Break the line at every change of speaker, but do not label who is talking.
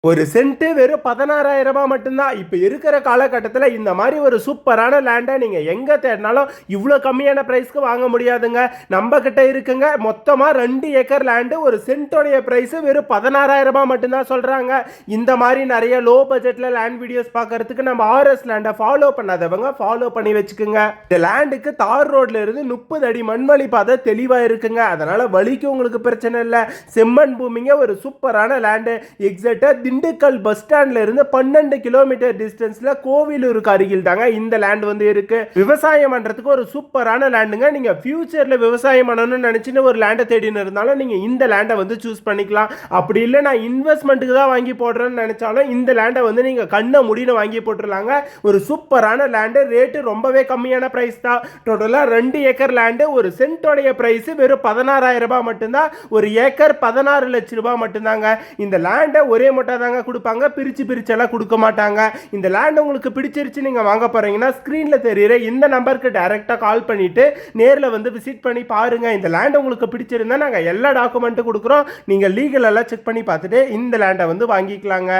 ஒரு சென்ட் வெறும் 16,000 ரூபாய் மட்டும்தான். இப்ப இருக்கிற காலகட்டத்துல இந்த மாதிரி ஒரு சூப்பரான லேண்ட நீங்க எங்க தேடினாலும் இவ்ளோ கம்மியான பிரைஸ்க்கு வாங்க முடியாதுங்க. நம்ம கிட்ட இருக்குங்க மொத்தமா 2 ஏக்கர் லேண்ட். ஒரு சென்ட்டோடைய பிரைஸ் வெறும் 16,000 ரூபாய் மட்டும்தான் சொல்றாங்க. இந்த மாதிரி நிறைய லோ பட்ஜெட்ல லேண்ட் வீடியோஸ் பார்க்கிறதுக்கு நம்ம ஆர்எஸ் லேண்ட ஃபாலோ பண்ணாதவங்க ஃபாலோ பண்ணி வச்சுக்கோங்க. இந்த லேண்டுக்கு தார் ரோட்ல இருந்து 30 அடி மண்வழி பாதை தெளிவா இருக்குங்க. அதனால வழிக்கு உங்களுக்கு பிரச்சனை இல்லை. செம்மண் பூமிங்க. ஒரு சூப்பரான லேண்டு. எக்ஸாக்டா திண்டுக்கல் பஸ் ஸ்டாண்ட்ல இருந்து 12 கிலோமீட்டர் டிஸ்டன்ஸ்ல கோவிலூருக்கு அருகில் தாங்க இந்த லேண்ட் வந்து இருக்கு. விவசாயம் பண்றதுக்கு ஒரு சூப்பரான லேண்டுங்க. நீங்க ஃபியூச்சர்ல விவசாயம் பண்ணணும்னு நினைச்சுன்னு ஒரு லேண்டை தேடின்னு இருந்தாலும் நீங்க இந்த லேண்டை வந்து சூஸ் பண்ணிக்கலாம். அப்படி இல்லை நான் இன்வெஸ்ட்மெண்ட்டுக்கு தான் வாங்கி போடுறேன்னு நினைச்சாலும் இந்த லேண்டை வந்து நீங்க கண்ணை முடின்னு வாங்கி போட்டுடலாங்க. ஒரு சூப்பரான லேண்டு. ரேட்டு ரொம்பவே கம்மியான பிரைஸ் தான். டோட்டலா 2 ஏக்கர் லேண்டு. ஒரு சென்ட்டோடைய பிரைஸ் வெறும் 16,000 ரூபாய் மட்டும்தான். ஒரு ஏக்கர் 16 லட்சம் ரூபாய் மட்டும்தாங்க. இந்த லேண்டை ஒரே மட்டும் தாங்க கொடுப்பாங்க. பிரிச்செல்லாம் கொடுக்க மாட்டாங்க. இந்த லேண்ட் உங்களுக்கு பிடிச்சிருச்சு நீங்க வாங்க போறீங்கன்னா ஸ்கிரீன்ல தெரியுற இந்த நம்பருக்கு டைரக்டா கால் பண்ணிட்டு நேர்ல வந்து விசிட் பண்ணி பாருங்க. இந்த லேண்ட் உங்களுக்கு பிடிச்சிருந்தா நாங்க எல்லா டாக்குமெண்ட்டும் கொடுக்குறோம். நீங்க லீகல் எல்லாம் செக் பண்ணி பார்த்துட்டு இந்த லேண்டை வந்து வாங்கிக்கலாங்க.